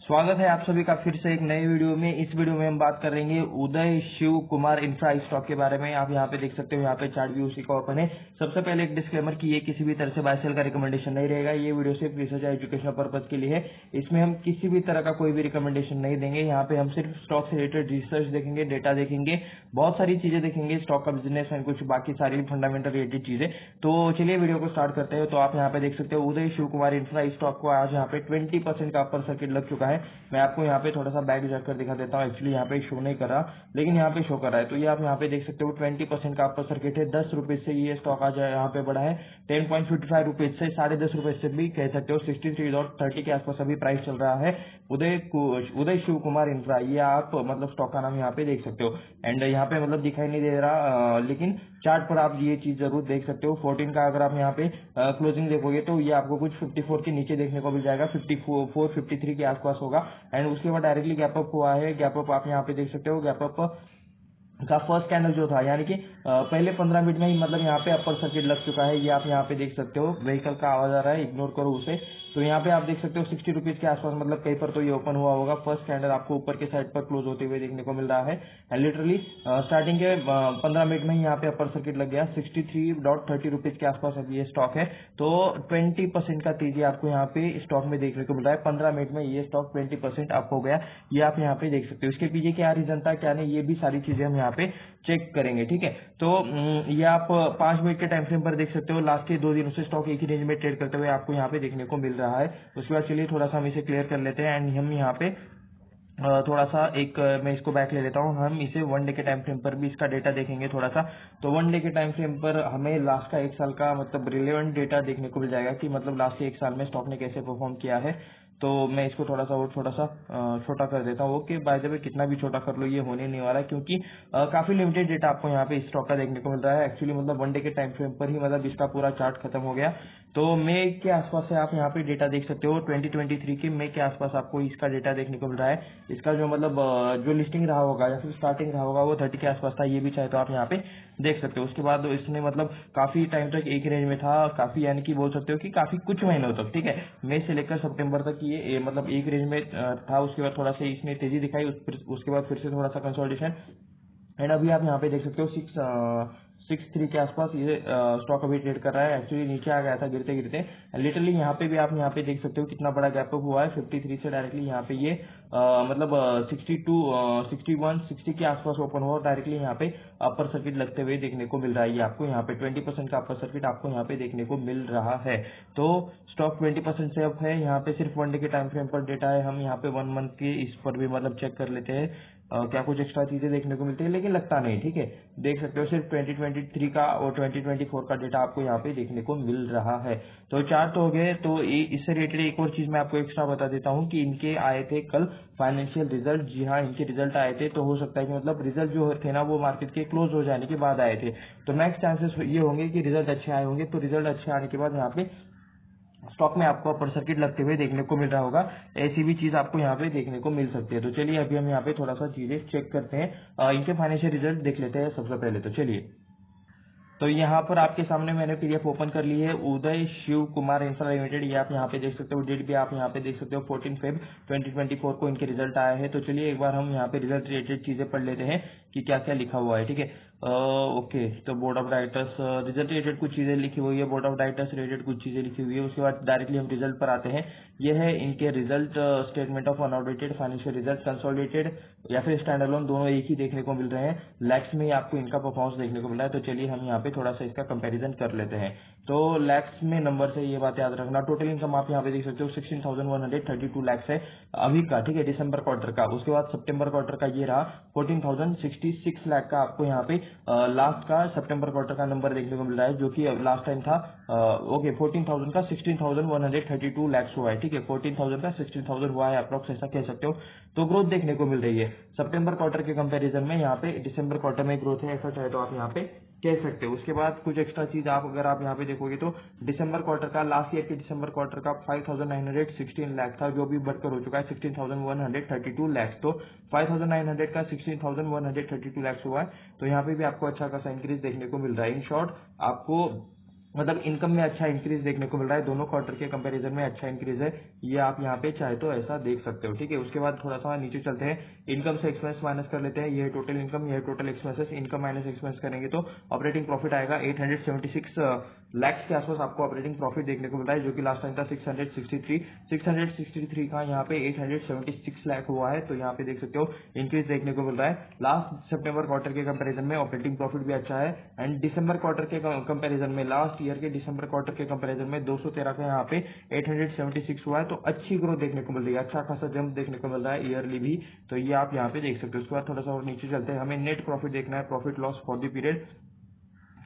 स्वागत है आप सभी का फिर से एक नए वीडियो में। इस वीडियो में हम बात करेंगे उदय शिव कुमार इंफ्रा स्टॉक के बारे में। आप यहाँ पे देख सकते हो, यहाँ पे चार्ट भी उसी का ओपन है। सबसे पहले एक डिस्क्लेमर कि ये किसी भी तरह से बाय सेल का रिकमेंडेशन नहीं रहेगा। ये वीडियो सिर्फ रिसर्च या एजुकेशनल पर्पज के लिए है। इसमें हम किसी भी तरह का कोई भी रिकमेंडेशन नहीं देंगे। यहाँ पे हम सिर्फ स्टॉक से रिलेटेड रिसर्च देखेंगे, डेटा देखेंगे, बहुत सारी चीजें देखेंगे, स्टॉक का बिजनेस एंड कुछ बाकी सारी फंडामेंटल रिलेटेड चीजें। तो चलिए वीडियो को स्टार्ट करते हैं। तो आप यहाँ पे देख सकते हो उदय शिव कुमार इंफ्रा स्टॉक को आज यहाँ पे 20% का अपर सर्किट लग चुका है। मैं आपको यहाँ पे थोड़ा सा बैक जाकर दिखा देता हूँ। एक्चुअली यहाँ पे शो नहीं कर रहा, लेकिन यहाँ पे शो कर रहा है। तो ये आप यहाँ पे देख सकते हो 20% का अपर सर्किट है। 10 रुपए से ये स्टॉक आज यहाँ पे बढ़ा है। 10.55 रुपीज से 10.5 रुपए से भी कह सकते हो 63.30 के आसपास अभी प्राइस चल रहा है। उदय शिव कुमार इंफ्रा, ये आप मतलब स्टॉक का नाम यहाँ पे देख सकते हो। एंड यहाँ पे मतलब दिखाई नहीं दे रहा, लेकिन चार्ट पर आप ये चीज जरूर देख सकते हो। 14 का अगर आप यहाँ पे क्लोजिंग देखोगे तो ये आपको कुछ 54 के नीचे देखने को मिल जाएगा। 54 53 के आसपास होगा। एंड उसके बाद डायरेक्टली गैप अप हुआ है। गैप अप आप यहाँ पे देख सकते हो। गैप अप का फर्स्ट कैंडल जो था, यानी कि पहले 15 मिनट में ही मतलब यहाँ पे अपर सर्किट लग चुका है। ये आप यहाँ पे देख सकते हो। व्हीकल का आवाज आ रहा है, इग्नोर करो उसे। तो यहाँ पे आप देख सकते हो 60 रुपीज के आसपास, मतलब कहीं पर तो ये ओपन हुआ होगा। फर्स्ट कैंडल आपको ऊपर के साइड पर क्लोज होते हुए देखने को मिल रहा है। एंड लिटरली स्टार्टिंग के 15 मिनट में ही यहाँ पे अपर सर्किट लग गया। 63.30 रुपीज के आसपास अभी ये स्टॉक है। तो 20% का तेजी आपको यहाँ पे स्टॉक में देखने को मिल रहा है। 15 मिनट में ये स्टॉक 20% अप हो गया। ये आप यहाँ पे देख सकते हो। इसके पीछे क्या रीजन था, क्या नहीं, ये भी सारी चीजें हम यहाँ पे चेक करेंगे, ठीक है। तो ये आप 5 मिनट के टाइम फ्रेम पर देख सकते हो। लास्ट के 2 दिनों से स्टॉक एक ही रेंज में ट्रेड करते हुए आपको यहाँ पे देखने को मिल रहा है। उसके बाद चलिए थोड़ा सा हम इसे क्लियर कर लेते हैं। एंड हम यहाँ पे थोड़ा सा एक मैं इसको बैक ले लेता हूँ। हम इसे 1 डे के टाइम फ्रेम पर भी इसका डेटा देखेंगे थोड़ा सा। तो 1 डे के टाइम फ्रेम पर हमें लास्ट का 1 साल का मतलब रिलेवेंट डेटा देखने को मिल जाएगा कि मतलब लास्ट के 1 साल में स्टॉक ने कैसे परफॉर्म किया है। तो मैं इसको थोड़ा सा और थोड़ा सा छोटा कर देता हूँ। ओके, बाय द वे कितना भी छोटा कर लो ये होने नहीं वाला है, क्योंकि काफी लिमिटेड डेटा आपको यहाँ पे स्टॉक का देखने को मिल रहा है। एक्चुअली मतलब 1 डे के टाइम फ्रेम पर ही मतलब इसका पूरा चार्ट खत्म हो गया। तो मई के आसपास से आप यहाँ पे डेटा देख सकते हो। 2023 के मई के आसपास आपको इसका डेटा देखने को मिल रहा है। इसका जो मतलब जो लिस्टिंग रहा होगा या फिर स्टार्टिंग रहा होगा वो 30 के आसपास था। ये भी चाहे तो आप यहाँ पे देख सकते हो। उसके बाद इसने मतलब काफी टाइम तक एक रेंज में था, काफी यानी कि बोल सकते हो कि काफी कुछ महीनों तक, ठीक है, मई से लेकर सितंबर तक ये मतलब एक रेंज में था। उसके बाद थोड़ा सा इसने तेजी दिखाई, उसके बाद फिर से थोड़ा सा कंसोलिडेशन। एंड अभी आप यहाँ पे देख सकते हो 6.3 के आसपास ये स्टॉक अभी ट्रेड कर रहा है। एक्चुअली नीचे आ गया था गिरते गिरते। लिटरली यहाँ पे भी आप यहाँ पे देख सकते हो कितना बड़ा गैप अप हुआ है। 53 से डायरेक्टली यहाँ पे ये मतलब 62 61 60 के आसपास ओपन हुआ और डायरेक्टली यहाँ पे अपर सर्किट लगते हुए देखने को मिल रहा है। ये आपको यहाँ पे 20% का अपर सर्किट आपको यहाँ पे देखने को मिल रहा है। तो स्टॉक 20% से अप है। यहाँ पे सिर्फ 1 डे के टाइम फ्रेम पर डेटा है। हम यहाँ पे 1 मंथ के इस पर भी मतलब चेक कर लेते हैं क्या कुछ एक्स्ट्रा चीजें देखने को मिलती है, लेकिन लगता नहीं, ठीक है। देख सकते हो सिर्फ 2023 का और 2024 का डेटा आपको यहाँ पे देखने को मिल रहा है। तो 4 तो हो गए। तो इससे रिलेटेड एक और चीज मैं आपको एक्स्ट्रा बता देता हूँ कि इनके आए थे कल फाइनेंशियल रिजल्ट। जी हाँ, इनके रिजल्ट आए थे। तो हो सकता है कि मतलब रिजल्ट जो थे ना वो मार्केट के क्लोज हो जाने के बाद आए थे। तो मैक्स चांसेस ये होंगे कि रिजल्ट अच्छे आए होंगे। तो रिजल्ट अच्छे आने के बाद यहाँ पे स्टॉक में आपको अपर सर्किट लगते हुए देखने को मिल रहा होगा। ऐसी भी चीज आपको यहाँ पे देखने को मिल सकती है। तो चलिए अभी हम यहाँ पे थोड़ा सा चीजें चेक करते हैं। इनके फाइनेंशियल रिजल्ट देख लेते हैं सबसे पहले। तो चलिए, तो यहाँ पर आपके सामने मैंने पीडीएफ ओपन कर ली है। उदय शिव कुमार इंफ्रा लिमिटेड, ये आप यहाँ पे देख सकते हो। डेट भी आप यहाँ पे देख सकते हो 14 फेब 2024 को इनके रिजल्ट आया है। तो चलिए एक बार हम यहाँ पे रिजल्ट रिलेटेड चीजें पढ़ लेते हैं कि क्या क्या लिखा हुआ है, ठीक है। ओके, तो board of directors result related कुछ चीजें लिखी हुई है। बोर्ड ऑफ डायरेक्टर्स रिलेटेड कुछ चीजें लिखी हुई है। उसके बाद डायरेक्टली हम रिजल्ट पर आते हैं। ये है इनके result statement of unaudited financial result. Consolidated या फिर स्टैंड अलोन दोनों एक ही देखने को मिल रहे हैं। लैक्स में आपको इनका परफॉर्मेंस देखने को मिल रहा है। तो चलिए हम यहाँ पे थोड़ा सा इसका कंपैरिजन कर लेते हैं। तो लैक्स में नंबर से ये बात याद रखना। टोटल इनकम आप यहाँ पे देख सकते हो 16,132 लैक्स है अभी का, ठीक है, दिसंबर क्वार्टर का। उसके बाद सितंबर क्वार्टर का ये रहा 14,066 लाख का आपको यहाँ पे लास्ट का सितंबर क्वार्टर का नंबर देखने को मिल रहा है, जो कि लास्ट टाइम था ओके 14,000 का 16,132 लैक्स हुआ है, ठीक है। 14,000 का 16,000 हुआ है अप्रोक्स, ऐसा कह सकते हो। तो ग्रोथ देखने को मिल रही है सितंबर क्वार्टर के कंपैरिजन में। यहाँ पे दिसंबर क्वार्टर में ग्रोथ है, ऐसा चाहे तो आप यहाँ पे कह सकते हो। उसके बाद कुछ एक्स्ट्रा चीज आप अगर आप यहाँ पे देखोगे तो दिसंबर क्वार्टर का, लास्ट ईयर के दिसंबर क्वार्टर का 5,916 लाख था, जो भी बढ़कर हो चुका है 16,132 लैक्स। तो 5,900 का 16,132 लैक्स हुआ है। तो यहाँ पे भी आपको अच्छा खासा इंक्रीज देखने को मिल रहा है। इन शॉर्ट आपको मतलब इनकम में अच्छा इंक्रीज देखने को मिल रहा है, दोनों क्वार्टर के कंपैरिजन में अच्छा इंक्रीज है, ये आप यहाँ पे चाहे तो ऐसा देख सकते हो। ठीक है, उसके बाद थोड़ा सा नीचे चलते हैं, इनकम से एक्सपेंस माइनस कर लेते हैं, ये टोटल इनकम, ये total expenses, income minus expense करेंगे तो ऑपरेटिंग प्रॉफिट आएगा 876 लैक्स के आसपास आपको ऑपरेटिंग प्रॉफिट देखने को मिल रहा है, जो कि लास्ट टाइम था 663 का यहाँ पे 876 लाख हुआ है, तो यहाँ पे देख सकते हो इंक्रीज देखने को मिल रहा है। लास्ट सितंबर क्वार्टर के कंपैरिजन में ऑपरेटिंग प्रॉफिट भी अच्छा है, एंड दिसंबर क्वार्टर के कंपैरिजन में, लास्ट ईयर के दिसंबर क्वार्टर के कंपैरिजन में 213 का यहाँ पे 876 हुआ है, तो अच्छी ग्रोथ देखने को मिल रही है, अच्छा खासा जंप देखने को मिल रहा है ईयरली भी, तो ये आप यहाँ पे देख सकते हो। उसके बाद थोड़ा सा और नीचे चलते हैं, हमें नेट प्रॉफिट देखना है, profit loss for the period,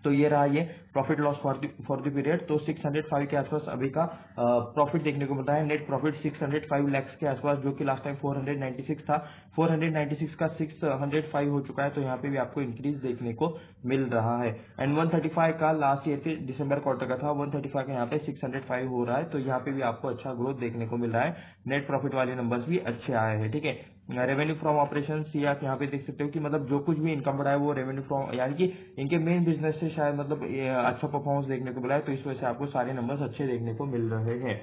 तो ये रहा ये profit loss for the period, तो 605 के आसपास अभी का प्रॉफिट देखने को मिलता है, नेट प्रॉफिट 605 लाख के आसपास, जो कि लास्ट टाइम 496 था, 496 का 605 हो चुका है, तो यहाँ पे भी आपको इंक्रीज देखने को मिल रहा है। एंड 135 का लास्ट ईयर के दिसंबर क्वार्टर का था, 135 का यहाँ पे 605 हो रहा है, तो यहाँ पे भी आपको अच्छा ग्रोथ देखने को मिल रहा है, नेट प्रॉफिट वाले नंबर्स भी अच्छे आए हैं। ठीक है, रेवेन्यू फ्रॉम ऑपरेशन ये आप यहाँ पे देख सकते हो कि मतलब जो कुछ भी इनकम बढ़ा है वो रेवेन्यू फ्रॉम, यानी कि इनके मेन बिजनेस से शायद मतलब ये अच्छा परफॉर्मेंस देखने को मिला है, तो इस वजह से आपको सारे नंबर्स अच्छे देखने को मिल रहे हैं।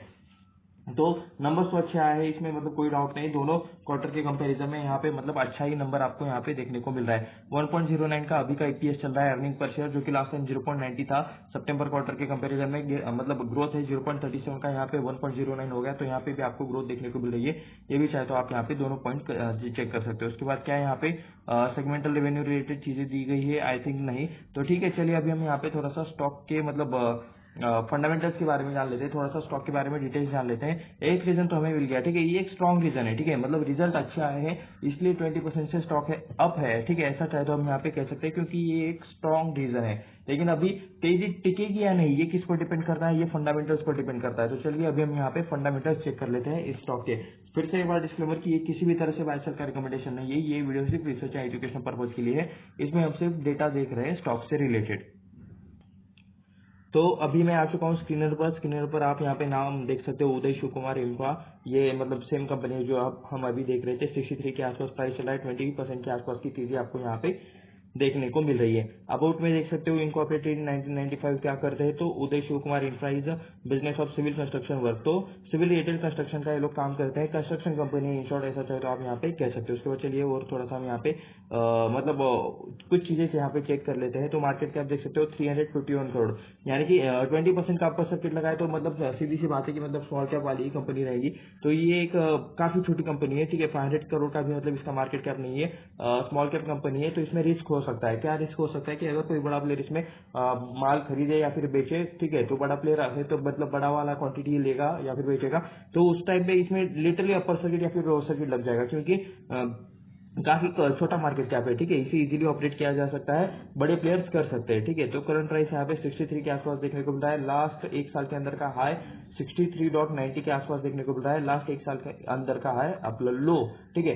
तो नंबर्स तो अच्छे आए हैं, इसमें मतलब कोई डाउट नहीं, दोनों क्वार्टर के कंपैरिजन में यहाँ पे मतलब अच्छा ही नंबर आपको यहाँ पे देखने को मिल रहा है। 1.09 का अभी का ईपीएस चल रहा है, अर्निंग पर शेयर, जो कि लास्ट टाइम 0.90 था, सितंबर क्वार्टर के कंपैरिजन में मतलब ग्रोथ है 0.37 का, यहाँ पे 1.09 हो गया, तो यहाँ पे भी आपको ग्रोथ देखने को मिल रही है, ये भी चाहे तो आप यहाँ पे दोनों पॉइंट चेक कर सकते हो। उसके बाद क्या है, यहाँ पे सेगमेंटल रेवेन्यू रिलेटेड चीजें दी गई है, आई थिंक नहीं, तो ठीक है, चलिए अभी हम यहाँ पे थोड़ा सा स्टॉक के मतलब फंडामेंटल्स के बारे में जान लेते हैं, थोड़ा सा स्टॉक के बारे में डिटेल्स जान लेते हैं। एक रीजन तो हमें मिल गया, ठीक है, ये एक स्ट्रॉन्ग रीजन है, ठीक है, मतलब रिजल्ट अच्छे आए हैं इसलिए 20% से स्टॉक है अप है, ठीक है, ऐसा चाहे तो हम यहाँ पे कह सकते हैं, क्योंकि ये एक स्ट्रॉन्ग रीजन है। लेकिन अभी तेजी टिकेगी या नहीं, ये किस पर डिपेंड करता है, ये फंडामेंटल्स पर डिपेंड करता है। तो चलिए अभी हम यहाँ पे फंडामेंटल्स चेक कर लेते हैं इस स्टॉक के। फिर से एक बार डिस्क्लेमर कि ये किसी भी तरह से बाय सेल का रिकमेंडेशन नहीं है, ये वीडियो सिर्फ रिसर्च एंड एजुकेशन पर्पज के लिए है, इसमें हम सिर्फ डेटा देख रहे हैं स्टॉक से रिलेटेड। तो अभी मैं आ चुका हूँ स्क्रीनर पर आप यहाँ पे नाम देख सकते हो, उदय शिव कुमार इंफ्रा, ये मतलब सेम कंपनी है जो हम अभी देख रहे थे, 63 के आसपास प्राइस चला है, 20% के आसपास की तेजी आपको यहाँ पे देखने को मिल रही है। अबाउट में देख सकते हो, इनकॉर्पोरेटेड 1995 क्या करते हैं, तो Uday Shiv Kumar infra is business of civil construction work, तो सिविल रिलेटेड कंस्ट्रक्शन का ये लोग काम करते हैं, कंस्ट्रक्शन कंपनी इन शॉर्ट, ऐसा चाहे तो आप यहाँ पे कह सकते हो। उसके बाद चलिए और थोड़ा सा हम यहाँ पे मतलब कुछ चीजें यहाँ पे चेक कर लेते हैं। तो मार्केट कैप देख सकते हो 351 करोड़, यानी कि 20% का आपका सर्किट लगाए तो मतलब सीधी सी बात है कि मतलब स्मॉल कैप वाली ही कंपनी रहेगी, तो ये एक काफी छोटी कंपनी है, ठीक है, 500 करोड़ का भी मतलब इसका मार्केट कैप नहीं है, स्मॉल कैप कंपनी है, तो इसमें रिस्क हो सकता है। क्या रिस्क हो सकता है कि अगर कोई बड़ा प्लेयर इसमें माल खरीदे या फिर बेचे, ठीक है, तो बड़ा प्लेयर है तो मतलब बड़ा वाला क्वांटिटी लेगा या फिर बेचेगा, तो उस टाइम पे इसमें लिटरली अपर सर्किट या फिर लोअर सर्किट लग जाएगा, क्योंकि काफी छोटा मार्केट कैप है, ठीक है, इसे इजीली ऑपरेट किया जा सकता है, बड़े प्लेयर्स कर सकते हैं, ठीक है। तो करंट प्राइस यहाँ पे 63 के आसपास देखने को मिल रहा है, लास्ट एक साल के अंदर का हाई 63.90 के आसपास देखने को मिल रहा है, लास्ट एक साल के अंदर का हाई अपना लो, ठीक है,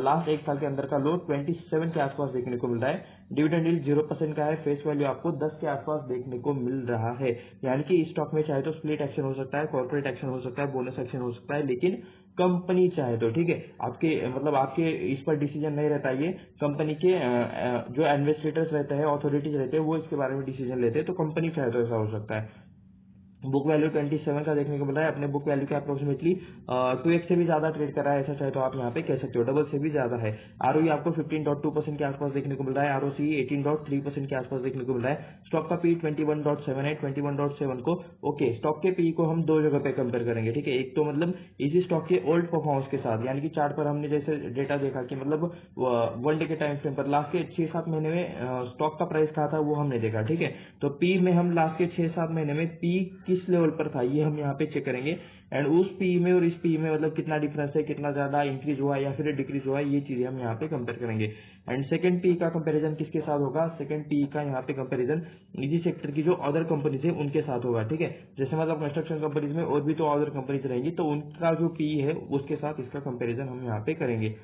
लास्ट एक साल के अंदर का लो 27 के आसपास देखने को मिल रहा है, डिविडेंड यील्ड 0% का है, फेस वैल्यू आपको 10 के आसपास देखने को मिल रहा है, यानी कि इस स्टॉक में चाहे तो स्प्लिट एक्शन हो सकता है, कॉर्पोरेट एक्शन हो सकता है, बोनस एक्शन हो सकता है, लेकिन कंपनी चाहे तो, ठीक है, आपके मतलब आपके इस पर डिसीजन नहीं रहता, ये कंपनी के जो एडमिनिस्ट्रेटर्स रहते हैं, अथॉरिटीज रहते हैं, वो इसके बारे में डिसीजन लेते हैं, तो कंपनी चाहे तो ऐसा हो सकता है। बुक वैल्यू 27 का देखने को मिल रहा है, अपने बुक वैल्यू के अप्रोक्सीमेटली 2x से भी ज्यादा ट्रेड कर रहा है, ऐसा चाहे तो आप यहाँ पे कह सकते हो, डबल से भी ज्यादा है। आरओई आपको 15.2% के आसपास देखने को मिल रहा है, आरओसी 18.3% के आसपास देखने को मिल रहा है, स्टॉक का पी 21.7 है, 21.7 को ओके, स्टॉक के पी को हम दो जगह पे कंपेयर करेंगे, ठीक है, एक तो मतलब इसी स्टॉक के ओल्ड परफॉर्मेंस के साथ, यानी कि चार्ट पर हमने जैसे डेटा देखा कि मतलब 1 डे के टाइम फ्रेम पर लास्ट के 6-7 महीने में स्टॉक का प्राइस कहा था वो हमने देखा, ठीक है, तो पी में हम लास्ट के 6-7 महीने में पी किस लेवल पर था ये हम यहाँ पे चेक करेंगे, एंड उस पी में और इस पी में मतलब कितना डिफरेंस है, कितना ज्यादा इंक्रीज हुआ है या फिर डिक्रीज हुआ है, ये चीजें हम यहाँ पे कंपेयर करेंगे। एंड सेकंड पी का कंपैरिजन किसके साथ होगा, सेकंड पी का यहाँ पे कंपैरिजन निजी सेक्टर की जो अदर कंपनीज है उनके साथ होगा, ठीक है, जैसे मतलब कंस्ट्रक्शन कंपनीज में और भी तो अदर कंपनीज रहेंगी, तो उनका जो पी है उसके साथ इसका कंपेरिजन हम यहाँ पे करेंगे।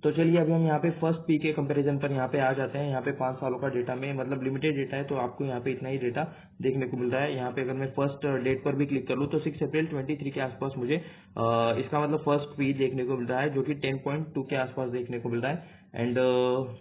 तो चलिए अभी हम यहाँ पे फर्स्ट पी के कंपैरिजन पर यहाँ पे आ जाते हैं। यहाँ पे 5 सालों का डेटा में मतलब लिमिटेड डेटा है, तो आपको यहाँ पे इतना ही डेटा देखने को मिल रहा है। यहाँ पे अगर मैं फर्स्ट डेट पर भी क्लिक कर लूँ तो 6 अप्रैल 23 के आसपास मुझे इसका मतलब फर्स्ट पी देखने को मिल रहा है, जो कि 10.2 के आसपास देखने को मिल रहा है। एंड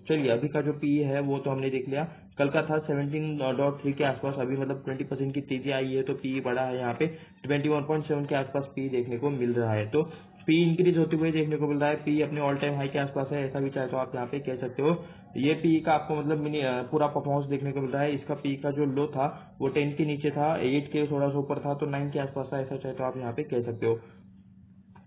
चलिए अभी का जो पी है वो तो हमने देख लिया, कल का था 17.3 के आसपास, अभी मतलब 20% की तेजी आई है तो पी बढ़ा है, यहाँ पे 21.7 के आसपास पी देखने को मिल रहा है। तो पी इंक्रीज होते हुए देखने को मिल रहा है, पी अपने ऑल टाइम हाई के आसपास है, ऐसा भी चाहे तो आप यहाँ पे कह सकते हो। ये पी का आपको मतलब पूरा परफॉर्मेंस देखने को मिल रहा है। इसका पी का जो लो था वो 10 के नीचे था, 8 के थोड़ा सा ऊपर था, तो 9 के आसपास था, ऐसा चाहे तो आप यहाँ पे कह सकते हो।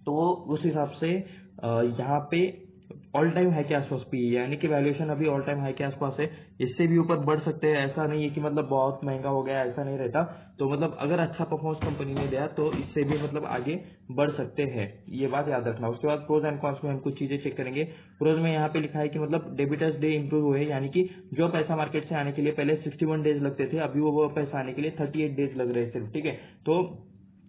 तो उस हिसाब से यहाँ पे ऑल टाइम हाई के आसपास पी, यानी कि वैल्यूएशन अभी ऑल टाइम हाई के आसपास है, इससे भी ऊपर बढ़ सकते हैं, ऐसा नहीं है कि मतलब बहुत महंगा हो गया, ऐसा नहीं रहता। तो मतलब अगर अच्छा परफॉर्मेंस कंपनी ने दिया तो इससे भी मतलब आगे बढ़ सकते हैं, ये बात याद रखना। उसके बाद प्रोज एंड कॉन्स में हम कुछ चीजें चेक करेंगे। प्रोज में यहाँ पे लिखा है कि मतलब डेबिटर्स डे इंप्रूव हुए, यानी कि जो पैसा मार्केट से आने के लिए पहले 61 डेज लगते थे, अभी वो पैसा आने के लिए 38 डेज लग रहे हैं सिर्फ, ठीक है। तो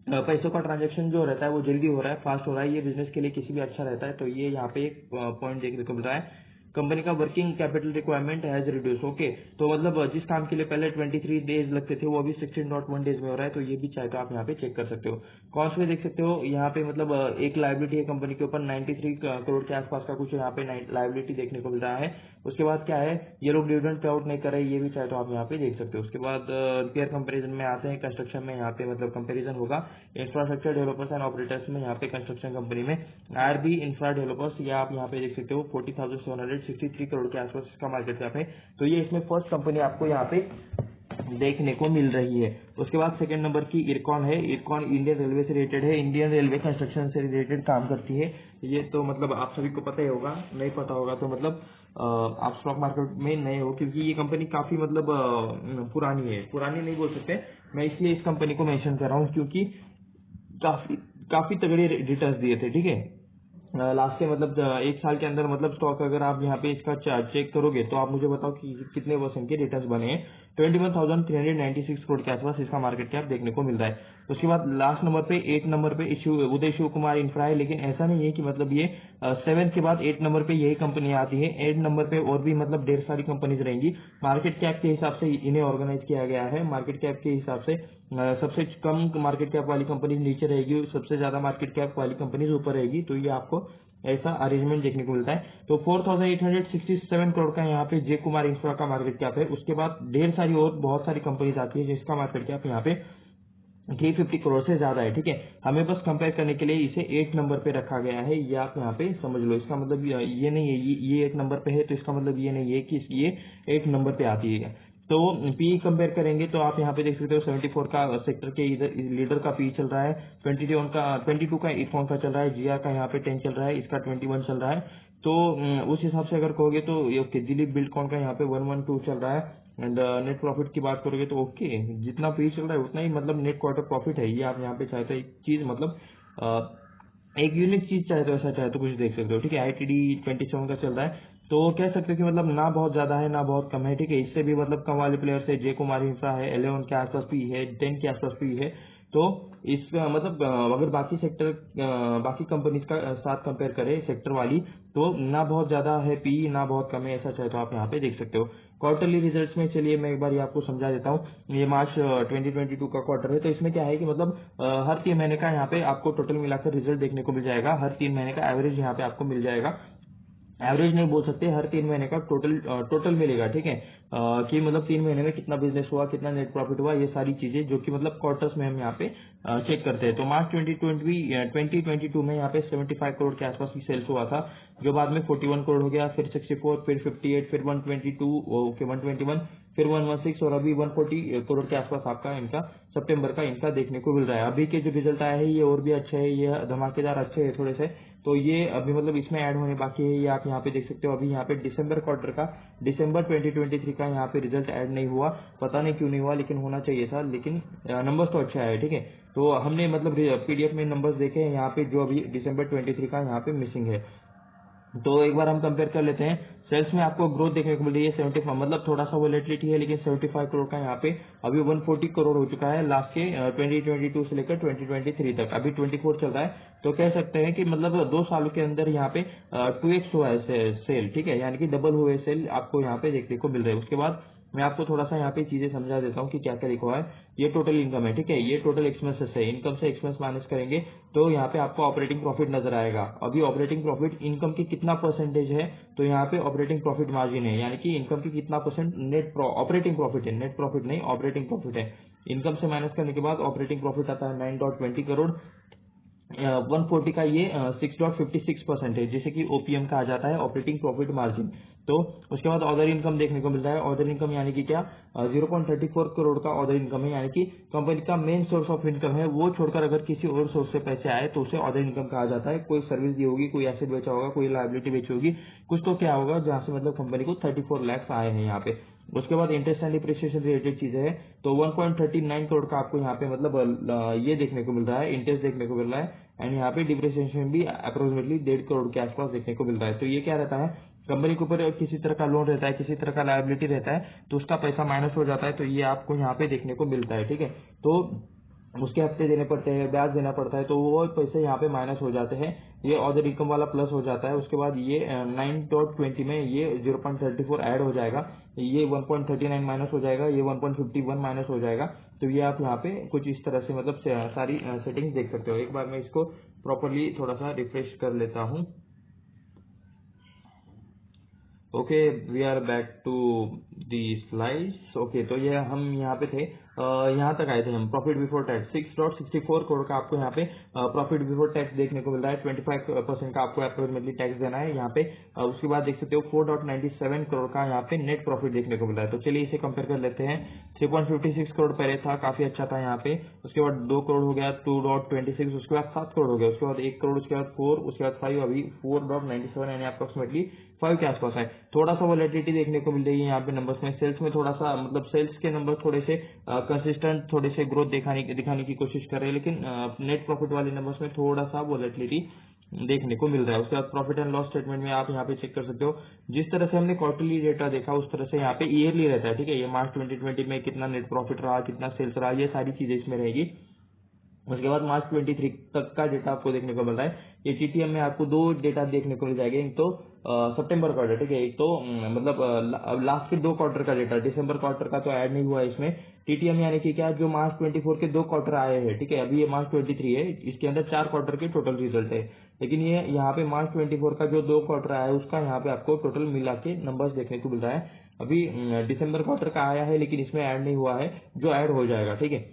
पैसों का ट्रांजैक्शन जो रहता है वो जल्दी हो रहा है, फास्ट हो रहा है, ये बिजनेस के लिए किसी भी अच्छा रहता है। तो ये यहाँ पे एक पॉइंट देखने को मिल रहा है। कंपनी का working capital requirement has reduce, okay. तो मतलब जिस काम के लिए पहले 23 डेज लगते थे वो अभी 16.1 डेज में हो रहा है, तो ये भी चाहे तो आप यहाँ पे चेक कर सकते हो। कॉस्ट में देख सकते हो यहाँ पे मतलब एक लाइबिलिटी है कंपनी के ऊपर 93 करोड़ के आसपास का कुछ यहाँ पे लाइबिलिटी देखने को मिल रहा है। उसके बाद क्या है, ये लोग डिविडेंड पे आउट नहीं कर रहे, ये भी चाहे तो आप यहाँ पे देख सकते हो। उसके बाद रिपेयर कंपेरिजन में आते हैं, कंस्ट्रक्शन में यहाँ पे मतलब कंपेरिजन होगा, इंफ्रास्ट्रक्चर डेवलपर्स एंड ऑपरेटर्स में यहाँ पे कंस्ट्रक्शन कंपनी में आरबी इंफ्रा डेवलपर्स, या आप यहाँ पे देख सकते हो 40,763 करोड़ के आसपास इसका मार्केट कैप है। तो ये इसमें फर्स्ट कंपनी आपको यहाँ पे देखने को मिल रही है। उसके बाद सेकंड नंबर की इरकॉन है। इरकॉन इंडियन रेलवे से रिलेटेड है, इंडियन रेलवे कंस्ट्रक्शन से रिलेटेड काम करती है। ये तो मतलब आप सभी को पता ही होगा, नहीं पता होगा तो मतलब आप स्टॉक मार्केट में नए हो, क्योंकि ये कंपनी काफी मतलब पुरानी है, पुरानी नहीं बोल सकते, मैं इसलिए इस कंपनी को मेंशन कर रहा हूँ क्योंकि काफी काफी तगड़े रिटर्न्स दिए थे, ठीक है। लास्ट के मतलब एक साल के अंदर मतलब स्टॉक अगर आप यहाँ पे इसका चेक करोगे तो आप मुझे बताओ कि कितने परसेंट के रिटर्न्स बने हैं। 21,396 करोड़ के आसपास इसका मार्केट कैप देखने को मिल रहा है। उसके बाद लास्ट नंबर पे 8 नंबर पे उदय शिव कुमार इंफ्रा है, लेकिन ऐसा नहीं है कि मतलब ये 7 के बाद 8 नंबर पे यही कंपनी आती है। 8 नंबर पे और भी मतलब ढेर सारी कंपनीज रहेंगी। मार्केट कैप के हिसाब से इन्हें ऑर्गेनाइज किया गया है, मार्केट कैप के हिसाब से सबसे कम मार्केट कैप वाली कंपनी नीचे रहेगी, सबसे ज्यादा मार्केट कैप वाली कंपनीज ऊपर रहेगी। तो ये आपको ऐसा अरेंजमेंट देखने को मिलता है। तो 4,867 करोड़ का यहाँ पे जे कुमार इंफ्रा का मार्केट कैप है। उसके बाद ढेर सारी और बहुत सारी कंपनीज आती है जिसका मार्केट कैप यहाँ पे 350 करोड़ से ज्यादा है, ठीक है। हमें बस कंपेयर करने के लिए इसे 8 नंबर पे रखा गया है, ये आप यहाँ पे समझ लो। इसका मतलब ये नहीं है ये 8 नंबर पे है, तो इसका मतलब ये नहीं है कि ये 8 नंबर पे आती है। तो पी कंपेयर करेंगे तो आप यहाँ पे देख सकते हो 74 का सेक्टर के इधर लीडर का पी चल रहा है, 22 का इरकॉन का चल रहा है, जिया का यहाँ पे 10 चल रहा है, इसका 21 चल रहा है। तो उस हिसाब से अगर कहोगे तो ओके, दिलीप बिल्डकॉन का यहाँ पे 112 चल रहा है। एंड नेट प्रॉफिट की बात करोगे तो ओके, जितना पी चल रहा है उतना ही मतलब नेट क्वार्टर प्रॉफिट है। ये आप यहाँ पे चाहे तो एक चीज मतलब एक यूनिक चीज चाहे तो ऐसा चाहे तो कुछ देख सकते हो, ठीक है। आईटीडी 27 का चल रहा है, तो कह सकते हो कि मतलब ना बहुत ज्यादा है ना बहुत कम है, ठीक है। इससे भी मतलब कम वाले प्लेयर से जे कुमार इंफ्रा है, 11 के आसपास पी है, 10 के आसपास पी है। तो इस मतलब अगर बाकी सेक्टर बाकी कंपनीज का साथ कंपेयर करें सेक्टर वाली, तो ना बहुत ज्यादा है पी ना बहुत कम है, ऐसा चाहे तो आप यहाँ पे देख सकते हो। क्वार्टरली रिजल्ट्स में चलिए मैं एक बार ये आपको समझा देता हूँ। ये मार्च 2022 का क्वार्टर है, तो इसमें क्या है कि मतलब हर 3 महीने का यहाँ पे आपको टोटल मिलाकर रिजल्ट देखने को मिल जाएगा। हर 3 महीने का एवरेज यहाँ पे आपको मिल जाएगा, एवरेज नहीं बोल सकते, हर 3 महीने का टोटल मिलेगा, ठीक है। कि मतलब 3 महीने में कितना बिजनेस हुआ, कितना नेट प्रॉफिट हुआ, ये सारी चीजें जो कि मतलब क्वार्टर्स में हम यहाँ पे चेक करते हैं। तो मार्च 2022 में यहाँ पे 75 करोड़ के आसपास की सेल्स हुआ था, जो बाद में 41 करोड़ हो गया, फिर 64, फिर 58, फिर 122, ओके 121, फिर 116 और अभी 140 करोड़ के आसपास आपका इनका सितंबर का इनका देखने को मिल रहा है। अभी के जो रिजल्ट आए हैं ये और भी अच्छे है, ये धमाकेदार अच्छे है थोड़े से, तो ये अभी मतलब इसमें ऐड होने बाकी है, ये आप यहाँ पे देख सकते हो। अभी यहाँ पे दिसंबर क्वार्टर का, दिसंबर 2023 का यहाँ पे रिजल्ट ऐड नहीं हुआ, पता नहीं क्यों नहीं हुआ, लेकिन होना चाहिए था, लेकिन नंबर्स तो अच्छा है, ठीक है। तो हमने मतलब पीडीएफ में नंबर्स देखे हैं यहाँ पे, जो अभी दिसंबर 23 का यहाँ पे मिसिंग है। तो एक बार हम कंपेयर कर लेते हैं। सेल्स में आपको ग्रोथ देखने को मिल रही है 75, मतलब थोड़ा सा वोलेटिलिटी है, लेकिन 75 करोड़ का यहाँ पे अभी 140 करोड़ हो चुका है लास्ट के 2022 से लेकर 2023 तक, अभी 24 चल रहा है। तो कह सकते हैं कि मतलब 2 सालों के अंदर यहाँ पे 2x हुआ है सेल, ठीक है, यानी कि डबल हुए सेल आपको यहाँ पे देखने को मिल रहे हैं। उसके बाद मैं आपको थोड़ा सा यहाँ पे चीजें समझा देता हूँ कि क्या क्या लिखा हुआ है। ये टोटल इनकम है, ठीक है। ये टोटल एक्सपेंसेस है, इनकम से एक्सपेंस माइनस करेंगे तो यहाँ पे आपको ऑपरेटिंग प्रॉफिट नजर आएगा। अभी ऑपरेटिंग प्रॉफिट इनकम की कितना परसेंटेज है, तो यहाँ पे ऑपरेटिंग प्रॉफिट मार्जिन है, यानी कि इनकम की कितना परसेंट नेट ऑपरेटिंग प्रॉफिट है, नेट प्रॉफिट नहीं ऑपरेटिंग प्रॉफिट है। इनकम से माइनस करने के बाद ऑपरेटिंग प्रॉफिट आता है 9.20 करोड़। 140 का ये 6.56% है, जिसे कि ओपीएम कहा जाता है, ऑपरेटिंग प्रॉफिट मार्जिन। तो उसके बाद अदर इनकम देखने को मिल रहा है। अदर इनकम यानी कि क्या, 0.34 करोड़ का अदर इनकम है, यानी कि कंपनी का मेन सोर्स ऑफ इनकम है, वो छोड़कर अगर किसी और सोर्स से पैसे आए तो उसे अदर इनकम कहा जाता है। कोई सर्विस दी होगी, कोई एसेट बेचा होगा, कोई लायबिलिटी बेची होगी, कुछ तो क्या होगा जहां से मतलब कंपनी को 34 लाख आए हैं यहाँ पे। उसके बाद इंटरेस्ट एंड डिप्रिसिएशन रिलेटेड चीजें है, तो 1.39 करोड़ का आपको यहाँ पे मतलब ये देखने को मिल रहा है, इंटरेस्ट देखने को मिल रहा है। एंड यहाँ पे डिप्रिसिएशन भी अप्रोक्सीमेटली 1.5 करोड़ के आसपास देखने को मिल रहा है। तो ये क्या रहता है, कंपनी के ऊपर किसी तरह का लोन रहता है, किसी तरह का लायबिलिटी रहता है, तो उसका पैसा माइनस हो जाता है, तो ये आपको यहाँ पे देखने को मिलता है, ठीक है। तो उसके हफ्ते देने पड़ते हैं, ब्याज देना पड़ता है, तो वो पैसे यहाँ पे माइनस हो जाते हैं। ये अदर इनकम वाला प्लस हो जाता है। उसके बाद ये 9.20 में ये 0.34 ऐड हो जाएगा, ये 1.39 माइनस हो जाएगा, ये 1.51 माइनस हो जाएगा। तो ये आप यहाँ पे कुछ इस तरह से मतलब सारी सेटिंग्स देख सकते हो। एक बार मैं इसको प्रॉपरली थोड़ा सा रिफ्रेश कर लेता हूँ। Okay, we are back to the slides. Okay, तो ये हम यहाँ पे थे, यहाँ तक आए थे हम। प्रॉफिट बिफोर टैक्स 6.64 करोड़ का आपको यहाँ पे प्रॉफिट बिफोर टैक्स देखने को मिल रहा है। 25% का आपको अप्रोक्सीमेटली टैक्स देना है यहाँ पे। उसके बाद देख सकते हो 4.97 करोड़ का यहाँ पे नेट प्रॉफिट देखने को मिल रहा है। तो चलिए इसे कंपेयर कर लेते हैं। 3.56 करोड़ पहले था, काफी अच्छा था यहाँ पे। उसके बाद 2 करोड़ हो गया, 2.26, उसके बाद 7 करोड़ हो गया, उसके बाद 1 करोड़, उसके बाद 4, उसके बाद 5, अभी 4.97 यानी अप्रोक्सीमेटली 5 के आसपास है। थोड़ा सा वॉलेटिलिटी देखने को मिल रही है यहाँ पे नंबर्स में। सेल्स में थोड़ा सा मतलब सेल्स के नंबर थोड़े से कंसिस्टेंट, थोड़े से ग्रोथ दिखाने की कोशिश कर रहे हैं, लेकिन नेट प्रॉफिट वाले नंबर्स में थोड़ा सा वॉलेटिलिटी देखने को मिल रहा है। उसके बाद प्रॉफिट एंड लॉस स्टेटमेंट में आप यहाँ पे चेक कर सकते हो। जिस तरह से हमने क्वार्टरली डेटा देखा उस तरह से यहाँ पे ईयरली रहता है, ठीक है। ये मार्च 2020 में कितना नेट प्रॉफिट रहा, कितना सेल्स रहा, ये सारी चीजें इसमें रहेगी। उसके बाद मार्च 23 तक का डेटा आपको देखने को मिल रहा है। ये टीटीएम में आपको 2 डेटा देखने को मिल जाएंगे। एक तो सितंबर क्वार्टर, ठीक है, एक तो मतलब लास्ट के 2 क्वार्टर का डेटा। दिसंबर क्वार्टर का तो ऐड नहीं हुआ है इसमें। टीटीएम यानी कि क्या, जो मार्च 24 के 2 क्वार्टर आए हैं, ठीक है। अभी ये मार्च 23 है, इसके अंदर 4 क्वार्टर के टोटल रिजल्ट है, लेकिन ये यहाँ पे मार्च 24 का जो 2 क्वार्टर आया है उसका यहाँ पे आपको टोटल मिला के नंबर्स देखने को मिल रहा है। अभी दिसंबर क्वार्टर का आया है, लेकिन इसमें ऐड नहीं हुआ है, जो ऐड हो जाएगा, ठीक है।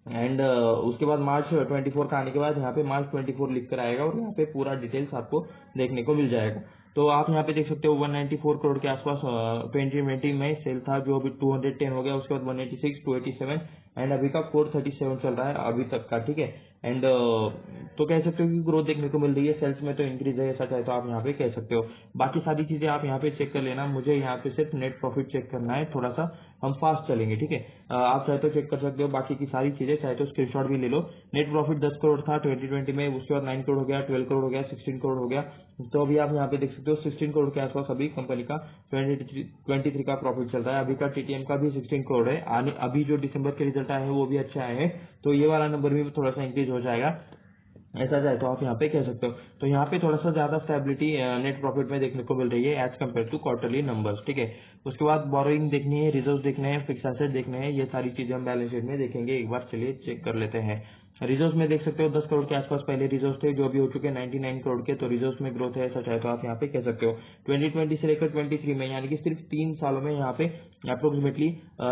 एंड उसके बाद मार्च 24 का आने के बाद यहाँ पे मार्च 24 लिख कर आएगा और यहाँ पे पूरा डिटेल्स आपको देखने को मिल जाएगा। तो आप यहाँ पे देख सकते हो 194 करोड़ के आसपास 2020 में सेल था, जो अभी 210 हो गया। उसके बाद 186, 287 एंड अभी का 437 चल रहा है अभी तक का, ठीक है। एंड तो कह सकते हो कि ग्रोथ देखने को मिल रही है। सेल्स में तो इंक्रीज है, ऐसा चाहे तो आप यहाँ पे कह सकते हो। बाकी सारी चीजें आप यहाँ पे चेक कर लेना, मुझे यहाँ पे सिर्फ नेट प्रॉफिट चेक करना है। थोड़ा सा हम फास्ट चलेंगे, ठीक है। आप चाहे तो चेक कर सकते हो बाकी की सारी चीजें, चाहे तो स्क्रीनशॉट भी ले लो। नेट प्रॉफिट 10 करोड़ था 2020 में, उसके बाद 9 करोड़ हो गया, 12 करोड़ हो गया, 16 करोड़ हो गया। तो अभी आप यहाँ पे देख सकते हो 16 करोड़ के आसपास अभी कंपनी का 23 का प्रॉफिट चल रहा है। अभी का टीटीएम का भी 16 करोड़ है। अभी जो दिसंबर के रिजल्ट आए हैं वो भी अच्छे आए हैं, तो ये वाला नंबर भी थोड़ा सा इंक्रीज हो जाएगा, ऐसा चाहे तो आप यहाँ पे कह सकते हो। तो यहाँ पे थोड़ा सा ज्यादा स्टेबिलिटी नेट प्रॉफिट में देखने को मिल रही है as compared to quarterly numbers, ठीक है। उसके बाद बोरोइंग देखनी है, रिजर्व देखने हैं, फिक्स एसेट देखने हैं, ये सारी चीजें हम बैलेंस शीट में देखेंगे। एक बार चलिए चेक कर लेते हैं। रिजर्व में देख सकते हो 10 करोड़ के आसपास पहले रिजर्व थे, जो अभी हो चुके हैं 99 करोड़ के। तो रिजर्व में ग्रोथ है, ऐसा चाहे तो आप यहाँ पे कह सकते हो। 2020 से लेकर 23 में, यानी कि सिर्फ 3 सालों में यहाँ पे अप्रोक्सीमेटली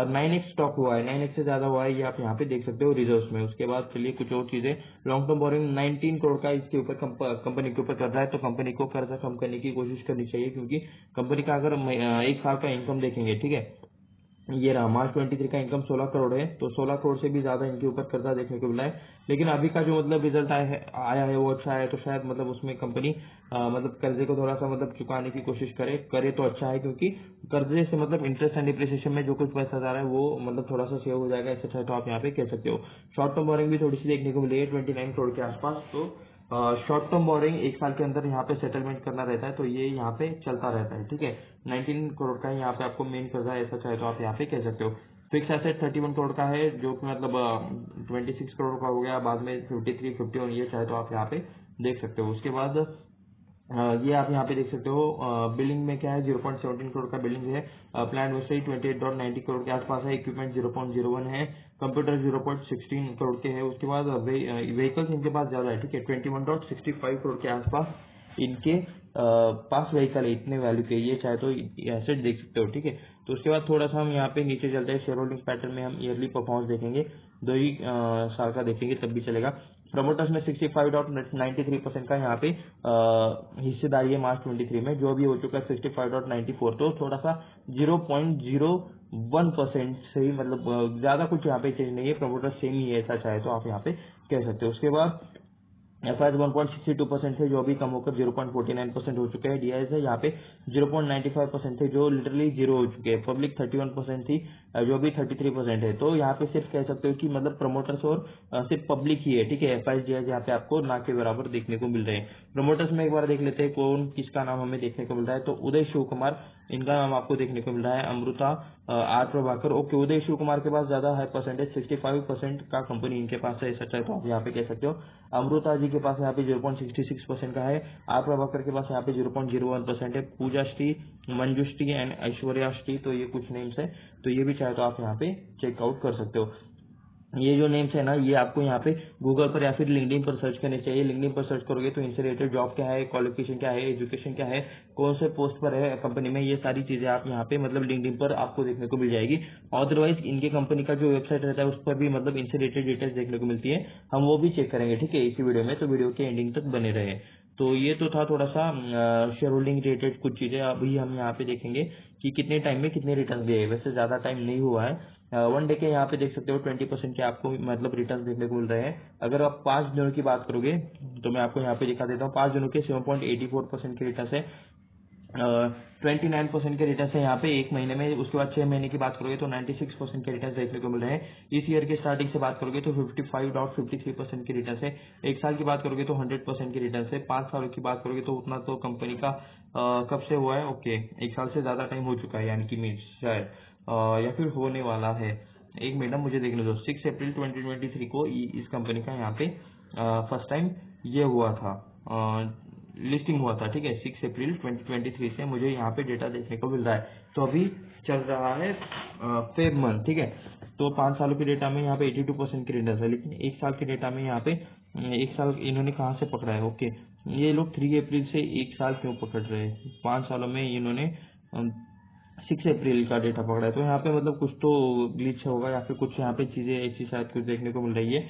9x स्टॉक हुआ है, 9x से ज्यादा हुआ है, ये आप यहाँ पे देख सकते हो रिजर्व में। उसके बाद चलिए कुछ और चीजें। लॉन्ग टर्म बोरिंग 19 करोड़ का इसके ऊपर कंपनी के ऊपर कर रहा है, तो कंपनी को कर्जा कम करने की कोशिश करनी चाहिए, क्योंकि कंपनी का अगर एक साल का इनकम देखेंगे, ठीक है, ये रहा मार्च 23 का इनकम 16 करोड़ है, तो 16 करोड़ से भी ज्यादा इनके ऊपर कर्जा देखने को मिला है। लेकिन अभी का जो मतलब रिजल्ट आया है वो अच्छा है, तो शायद मतलब उसमें कंपनी मतलब कर्जे को थोड़ा सा मतलब चुकाने की कोशिश करे तो अच्छा है, क्योंकि कर्जे से मतलब इंटरेस्ट एंड डिप्रिसिएशन में जो कुछ पैसा जा रहा है वो मतलब थोड़ा सा सेव हो जाएगा, ऐसा चाहे तो आप यहाँ पे कह सकते हो। शॉर्ट टर्म बोरिंग भी थोड़ी सी देखने को मिली है 29 करोड़ के आसपास। तो शॉर्ट टर्म बोरिंग एक साल के अंदर यहाँ पे सेटलमेंट करना रहता है, तो ये यहाँ पे चलता रहता है, ठीक है। 19 करोड़ का यहाँ पे आपको मेन कर्जा है, ऐसा चाहे तो आप यहाँ पे कह सकते हो। फिक्स एसेट 31 करोड़ का है, जो कि मतलब 26 करोड़ का हो गया, बाद में 53, 51, ये चाहे तो आप यहाँ पे देख सकते हो। उसके बाद ये आप यहाँ पे देख सकते हो। बिलिंग में क्या है, 0.17 करोड़ का बिलिंग है। प्लान वेस्टेज 28.90 करोड़ के आसपास है। इक्विपमेंट 0.01 है। कंप्यूटर 0.16 करोड़ के है। उसके बाद व्हीकल्स इनके पास ज्यादा है, ठीक है, 21.65 करोड़ के आसपास इनके पास व्हीकल है। इतने वैल्यू के ये चाहे तो एसेट देख सकते हो, ठीक है। तो उसके बाद थोड़ा सा हम यहाँ पे नीचे चलते हैं। शेयर होल्डिंग पैटर्न में हम ईयरली परफॉर्मेंस देखेंगे, 2 ही साल का देखेंगे तब भी चलेगा। प्रमोटर्स में 65.93% का यहाँ पे हिस्सेदारी है मार्च 23 में, जो भी हो चुका है 65.94। तो थोड़ा सा 0.01% से ही मतलब ज्यादा कुछ यहाँ पे चेंज नहीं है। प्रमोटर सेम ही है, ऐसा चाहे तो आप यहाँ पे कह सकते हो। उसके बाद एफआईआर 1.62% थे, जो भी कम होकर 0.49% हो चुके हैं। डीआईएस है यहाँ पे 0.95% थे, जो लिटरली जीरो हो चुके हैं। पब्लिक 31% थी, जो भी 33% है। तो यहाँ पे सिर्फ कह सकते हो कि मतलब प्रमोटर्स और सिर्फ पब्लिक ही है, ठीक है। एफआईआर डीआईएस यहाँ पे आपको ना के बराबर देखने को मिल रहे हैं। प्रमोटर्स में एक बार देख लेते हैं कौन किसका नाम हमें देखने को मिल रहा है। तो उदय शिव कुमार, इनका नाम आपको देखने को मिल रहा है। Amrita R Prabhakar, okay. उदय शिव कुमार के पास ज्यादा है परसेंटेज, 65% का कंपनी इनके पास है, सच है तो आप यहाँ पे कह सकते हो। अमृता जी के पास यहाँ पे 0.66% का है। आर प्रभाकर के पास यहाँ पे 0.01% है। पूजा श्री, मंजुश्री एंड ऐश्वर्या श्री, तो ये कुछ नेम्स है। तो ये भी चाहे तो आप यहाँ पे चेकआउट कर सकते हो। ये जो नेम्स है ना, ये आपको यहाँ पे गूगल पर या फिर लिंक्डइन पर सर्च करने चाहिए। लिंक्डइन पर सर्च करोगे तो इनसे रिलेटेड जॉब क्या है, क्वालिफिकेशन क्या है, एजुकेशन क्या है, कौन से पोस्ट पर है कंपनी में, ये सारी चीजें आप यहाँ पे मतलब लिंक्डइन पर आपको देखने को मिल जाएगी। अदरवाइज इनके कंपनी का जो वेबसाइट रहता है उस पर भी मतलब इनसे रिलेटेड डिटेल्स देखने को मिलती है। हम वो भी चेक करेंगे, ठीक है, इसी वीडियो में। तो वीडियो के एंडिंग तक बने रहे। तो ये तो था थोड़ा सा शेयर होल्डिंग रिलेटेड कुछ चीजें। अभी हम यहाँ पे देखेंगे कि कितने टाइम में कितने रिटर्न दिए। वैसे ज्यादा टाइम नहीं हुआ है, 1 डे के यहाँ पे देख सकते हो 20% के आपको मतलब रिटर्न देखने को मिल रहे हैं। अगर आप 5 दिनों की बात करोगे तो मैं आपको यहाँ पे दिखा देता हूँ। 5 दिनों के 7.84% के रिटर्न है। 29% के रिटर्न है यहाँ पे एक महीने में। उसके बाद 6 महीने की बात करोगे तो 96% के रिटर्न देखने को मिल रहे हैं। इस ईयर के स्टार्टिंग से बात करोगे तो 55.53% के रिटर्न है। एक साल की बात करोगे तो 100% के रिटर्न है। 5 सालों की बात करोगे तो उतना तो कंपनी का कब से हुआ है, ओके, एक साल से ज्यादा टाइम हो चुका है, यानी कि मीन्स शायद या फिर होने वाला है। एक मिनट मुझे देखने दो। 6 अप्रैल 2023 को इस कंपनी का यहाँ पे फर्स्ट टाइम ये हुआ था, लिस्टिंग हुआ था, ठीक है। 6 अप्रैल 2023 से मुझे यहाँ पे डेटा देखने को मिल रहा है। तो अभी चल रहा है फेब मंथ, ठीक है। तो 5 सालों के डेटा में यहाँ पे 82% की रिटर्न है। लेकिन एक साल के डेटा में यहाँ पे एक साल इन्होंने कहाँ से पकड़ा है, ओके। ये लोग 3 अप्रैल से एक साल क्यों पकड़ रहे हैं? 5 सालों में इन्होंने 6 अप्रैल का डेटा पकड़ा है। तो यहाँ पे मतलब कुछ तो ग्लिच होगा या फिर कुछ यहाँ पे चीजें ऐसी शायद कुछ देखने को मिल रही है।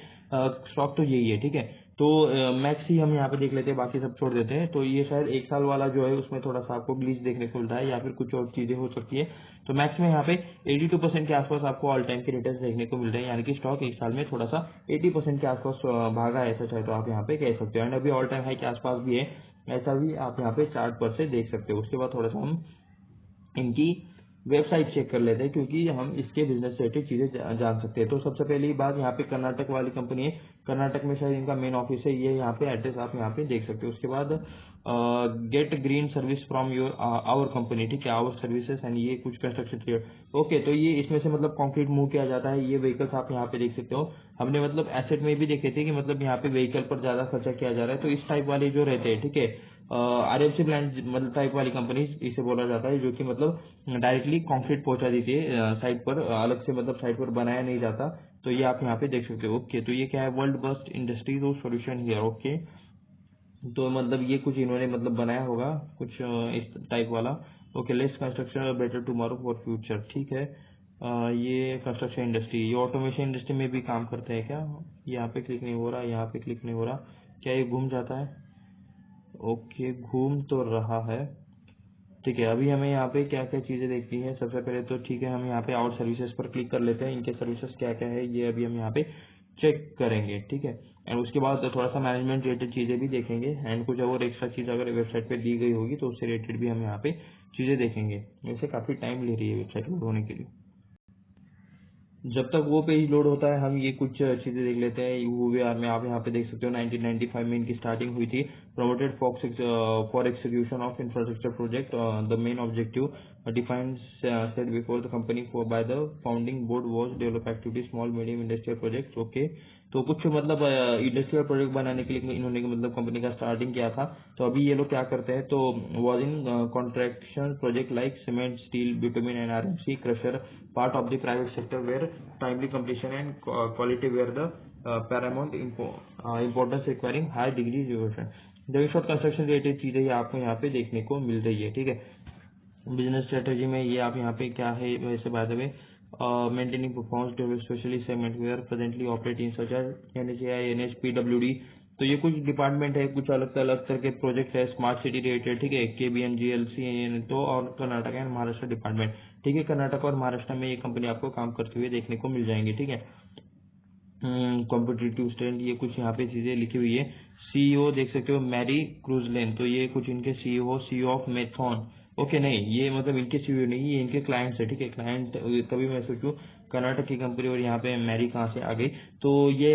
स्टॉक तो यही है, ठीक है। तो मैक्स ही हम यहाँ पे देख लेते हैं, बाकी सब छोड़ देते हैं। तो ये शायद एक साल वाला जो है उसमें थोड़ा सा आपको ग्लिच देखने को मिल रहा है या फिर कुछ और चीजें हो सकती है। तो मैक्स में यहाँ पे 82% के आसपास आपको ऑल टाइम के रिटर्न देखने को मिल रहे हैं, यानी कि स्टॉक एक साल में थोड़ा सा 80% के आसपास भागा है, ऐसा चाहे तो आप यहाँ पे कह सकते हो। एंड अभी ऑल टाइम हाई के आसपास भी है, ऐसा भी आप यहाँ पे चार्ट पर से देख सकते हो। उसके बाद थोड़ा सा हम इनकी वेबसाइट चेक कर लेते हैं, क्योंकि हम इसके बिजनेस से रिलेटेड चीजें जान सकते हैं। तो सबसे पहली बात, यहाँ पे कर्नाटक वाली कंपनी है। कर्नाटक में शायद इनका मेन ऑफिस है। ये यहाँ पे एड्रेस आप यहाँ पे देख सकते हो। उसके बाद get green service from your our company, ठीक है, आवर सर्विसेज एंड ये कुछ कंस्ट्रक्शन क्लियर, ओके। तो ये इसमें से मतलब कंक्रीट मूव किया जाता है। ये व्हीकल्स आप यहाँ पे देख सकते हो। हमने मतलब एसेट में भी देखे थे कि मतलब यहाँ पे व्हीकल पर ज्यादा खर्चा किया जा रहा है। तो इस टाइप वाले जो रहते हैं, ठीक है, आरएफसी प्लांट मतलब टाइप वाली कंपनी इसे बोला जाता है, जो कि मतलब डायरेक्टली कंक्रीट पहुंचा देती है साइट पर, अलग से मतलब साइट पर बनाया नहीं जाता। तो ये आप यहाँ पे देख सकते हो, ओके। तो ये क्या है, वर्ल्ड बेस्ट इंडस्ट्रीज और सोल्यूशन हियर, ओके। तो मतलब ये कुछ इन्होंने मतलब बनाया होगा कुछ इस टाइप वाला, okay. Less construction better tomorrow for future, ठीक है। ये कंस्ट्रक्शन इंडस्ट्री, ये ऑटोमेशन इंडस्ट्री में भी काम करते हैं क्या? यहाँ पे क्लिक नहीं हो रहा, यहाँ पे क्लिक नहीं हो रहा, क्या ये घूम जाता है? ओके, घूम तो रहा है, ठीक है। अभी हमें यहाँ पे क्या क्या चीजें देखती हैं। सबसे पहले तो ठीक है, हम यहाँ पे आउट सर्विसेज पर क्लिक कर लेते हैं। इनके सर्विसेज क्या क्या है ये अभी हम यहाँ पे चेक करेंगे, ठीक है। एंड उसके बाद थोड़ा सा मैनेजमेंट रिलेटेड चीजें भी देखेंगे, एंड कुछ और एक्स्ट्रा चीज अगर वेबसाइट पे दी गई होगी तो उससे रिलेटेड भी हम यहाँ पे चीजें देखेंगे। वैसे काफी टाइम ले रही है वेबसाइट लोड होने के लिए। जब तक वो पेज लोड होता है हम ये कुछ चीजें देख लेते हैं। यूवीआर में आप यहाँ पे देख सकते हो 1995 में इनकी स्टार्टिंग हुई थी। Promoted for execution of infrastructure project, the main objective defined set before the company for by the founding board was develop activity small medium industrial project, okay. तो कुछ मतलब इंडस्ट्रियल प्रोजेक्ट बनाने के लिए इन्होंने मतलब कंपनी का स्टार्टिंग किया था। तो अभी ये लोग क्या करते हैं, तो was in contraction project like cement, steel, bitumen and RMC crusher, part of the private sector where timely completion and quality where the paramount importance requiring high degree resolution. The short construction related चीजें आपको यहाँ पे देखने को मिल रही है, ठीक है। बिजनेस स्ट्रेटेजी में ये आप यहाँ पे क्या है वैसे by the way, maintaining performance develop specially segment where presently operate in such as NHAI, NHPWD. तो ये कुछ डिपार्टमेंट है, कुछ अलग अलग तरह के प्रोजेक्ट है स्मार्ट सिटी रिलेटेड, ठीक है, केबीएनजीएलसी तो और कर्नाटक एंड महाराष्ट्र डिपार्टमेंट, ठीक है। कर्नाटक और महाराष्ट्र में ये कंपनी आपको काम करते हुए देखने को मिल जाएंगी, ठीक है। कॉम्पिटिटिव स्टैंड, ये कुछ यहाँ पे चीजें लिखी हुई है। सीईओ देख सकते हो मैरी क्रूजलेन, तो ये कुछ इनके सीईओ ऑफ मेथॉन। ओके, नहीं ये मतलब इनके सीईओ नहीं, ये इनके क्लाइंट्स है, ठीक है, क्लाइंट। तभी मैं सोचूं कर्नाटक की कंपनी और यहाँ पे मैरी कहाँ से आ गई, तो ये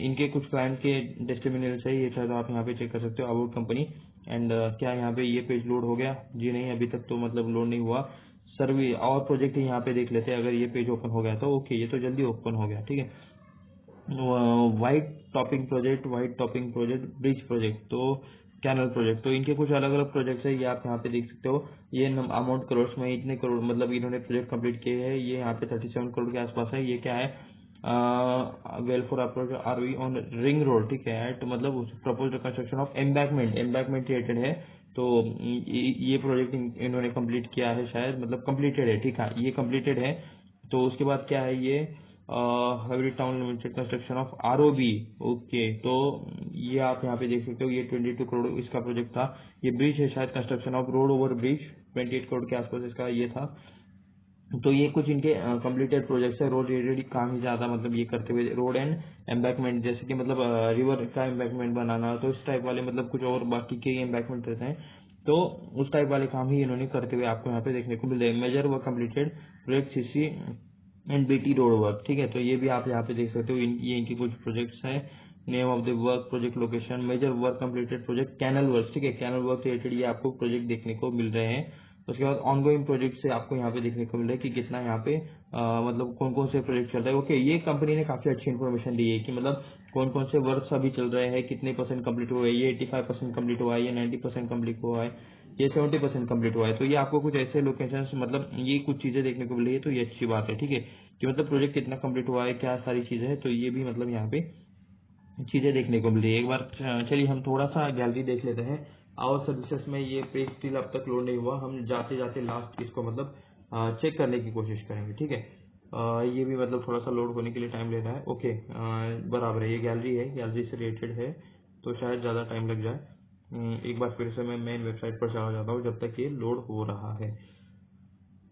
इनके कुछ क्लाइंट के टेस्टिमोनियल्स है, ये शायद आप यहाँ पे चेक कर सकते हो अबाउट कंपनी। एंड क्या यहाँ पे ये पेज लोड हो गया? जी नहीं, अभी तक तो मतलब लोड नहीं हुआ। सर्वे और प्रोजेक्ट यहाँ पे देख लेते हैं, अगर ये पेज ओपन हो गया तो ओके, ये तो जल्दी ओपन हो गया, ठीक है। White topping project, bridge project, तो कैनल प्रोजेक्ट, तो इनके कुछ अलग अलग प्रोजेक्ट्स है, ये आप यहाँ पे देख सकते हो। ये अमाउंट करोड़ में, इतने करोड़ मतलब इन्होंने प्रोजेक्ट कंप्लीट किए हैं, ये यहाँ पे 37 करोड़ के आसपास है। ये क्या है? Well for approach RV on ring road, ठीक है, एट मतलब propose construction of embankment related है। तो ये प्रोजेक्ट इन्होंने कंप्लीट किया है शायद, मतलब कंप्लीटेड है, ठीक है, ये कंप्लीटेड है। तो उसके बाद क्या है ये hybrid town limited construction of ROB, okay. तो ये आप यहाँ पे देख सकते हो, ये 22 करोड़ इसका प्रोजेक्ट था। ये ब्रिज है शायद, construction of road over bridge, 28 crore के आसपास इसका ये था। तो ये कुछ इनके कंप्लीटेड प्रोजेक्ट्स है। रोड रिलेटेड काम ही ज्यादा मतलब ये करते हुए, रोड एंड एम्बैकमेंट, जैसे कि मतलब रिवर का एम्बैकमेंट बनाना, तो इस टाइप वाले मतलब कुछ और बाकी के एम्बैकमेंट रहते हैं, तो उस टाइप वाले काम ही इन्होंने करते हुए आपको यहाँ पे देखने को मिल रहे हैं। Major work completed project CC and BT road work, ठीक है। तो ये भी आप यहाँ पे देख सकते हो, ये इनकी कुछ प्रोजेक्ट्स हैं। Name of the work, project location, major work completed project canal work, ठीक है, कैनल वर्क रिलेटेड ये आपको प्रोजेक्ट देखने को मिल रहे हैं। उसके बाद ऑनगोइंग प्रोजेक्ट से आपको यहाँ पे देखने को मिल रहा है कि कितना यहाँ पे मतलब कौन कौन से प्रोजेक्ट चल रहे हैं। ओके, ये कंपनी ने काफी अच्छी इन्फॉर्मेशन दी है कि मतलब कौन कौन से वर्क अभी चल रहे हैं, कितने % कंप्लीट हुए, ये 85% कंप्लीट हुआ है, ये 90% कंप्लीट हुआ है, ये 70% कंप्लीट हुआ है। तो ये आपको कुछ ऐसे लोकेशन मतलब ये कुछ चीजें देखने को मिल रही है, तो ये अच्छी बात है, ठीक है, कि मतलब प्रोजेक्ट कितना कंप्लीट हुआ है, क्या सारी चीजें हैं, तो ये भी मतलब यहाँ पे चीजें देखने को मिल रही है। एक बार चलिए हम थोड़ा सा गैलरी देख लेते हैं। आवर सर्विसेज में ये पेज स्टिल अब तक लोड नहीं हुआ, हम जाते जाते लास्ट इसको मतलब चेक करने की कोशिश करेंगे, ठीक है। ये भी मतलब थोड़ा सा लोड होने के लिए टाइम ले रहा है। ओके, बराबर है, ये गैलरी है, गैलरी से रिलेटेड है, तो शायद ज्यादा टाइम लग जाए। एक बार फिर से मैं मेन वेबसाइट पर चला जाता हूँ जब तक ये लोड हो रहा है।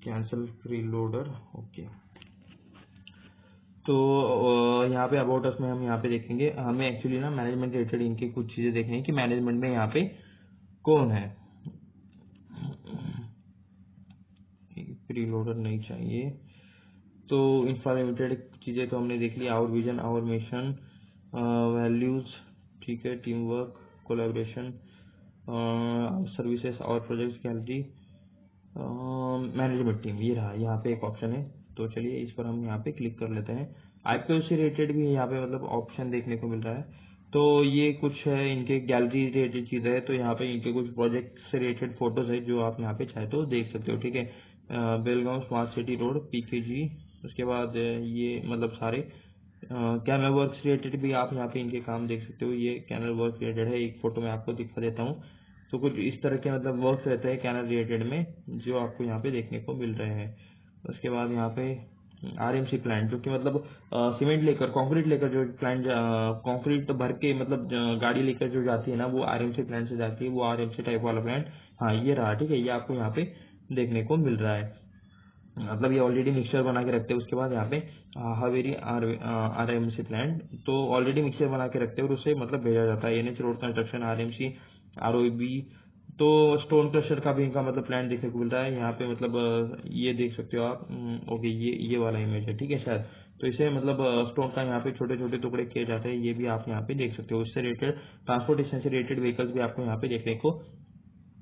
Cancel pre loader, okay. तो यहाँ पे अबाउट अस में हम यहाँ पे देखेंगे, हमें एक्चुअली ना मैनेजमेंट रिलेटेड इनकी कुछ चीजें देखनी है कि मैनेजमेंट में यहाँ पे कौन है। प्री लोडर नहीं चाहिए, तो इंफ्रा लिमिटेड चीजें तो हमने देख ली, our vision, our mission, values, ठीक है, टीम वर्क, कोलैबोरेशन, सर्विसेज और प्रोजेक्ट गैलरी, मैनेजमेंट टीम, ये रहा, यहाँ पे एक ऑप्शन है। तो चलिए इस पर हम यहाँ पे क्लिक कर लेते हैं। आईपीओ से रिलेटेड भी यहाँ पे मतलब ऑप्शन देखने को मिल रहा है। तो ये कुछ है इनके गैलरी रिलेटेड चीज है, तो यहाँ पे इनके कुछ प्रोजेक्ट से रिलेटेड फोटोज है जो आप यहाँ पे चाहे तो देख सकते हो, ठीक है। Belgaum smart city road, PKG, उसके बाद ये मतलब सारे कैनल वर्क रिलेटेड भी आप यहाँ पे इनके काम देख सकते हो। ये कैनल वर्क रिलेटेड है, एक फोटो में आपको दिखा देता हूँ। तो कुछ इस तरह के मतलब वर्क रहते हैं कैनल रिलेटेड में जो आपको यहाँ पे देखने को मिल रहे हैं। उसके बाद यहाँ पे आरएमसी प्लांट, जो कि मतलब सीमेंट लेकर, कंक्रीट लेकर जो प्लांट, कंक्रीट भर के मतलब गाड़ी लेकर जो जाती है ना, वो आरएमसी प्लांट से जाती है, वो आरएमसी टाइप वाला प्लांट। हाँ, ये रहा, ठीक है, ये आपको यहाँ पे देखने को मिल रहा है। मतलब ये ऑलरेडी मिक्सचर बना के रखते हैं। उसके बाद यहाँ पे हावेरी आरएमसी प्लांट, तो ऑलरेडी मिक्सचर बना के रखते हैं और उसे मतलब भेजा जाता है। NH road construction, RMC, ROB, तो स्टोन क्रशर का भी इनका मतलब प्लान देखने को मिल रहा है यहाँ पे। मतलब ये देख सकते हो आप, ओके, ये वाला इमेज है, ठीक है शायद। तो इसे मतलब स्टोन का यहाँ पे छोटे छोटे टुकड़े किए जाते हैं, ये भी आप यहाँ पे देख सकते हो। इससे रिलेटेड ट्रांसपोर्टेशन से रिलेटेड व्हीकल्स भी आपको यहाँ पे देखने को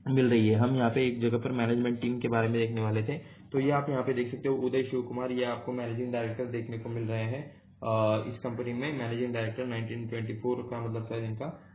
मिल रही है। हम यहाँ पे एक जगह पर मैनेजमेंट टीम के बारे में देखने वाले थे, तो ये आप यहाँ पे देख सकते हो, उदय शिव कुमार, ये आपको मैनेजिंग डायरेक्टर देखने को मिल रहे हैं। इस कंपनी में मैनेजिंग डायरेक्टर 1924 का मतलब शायद इनका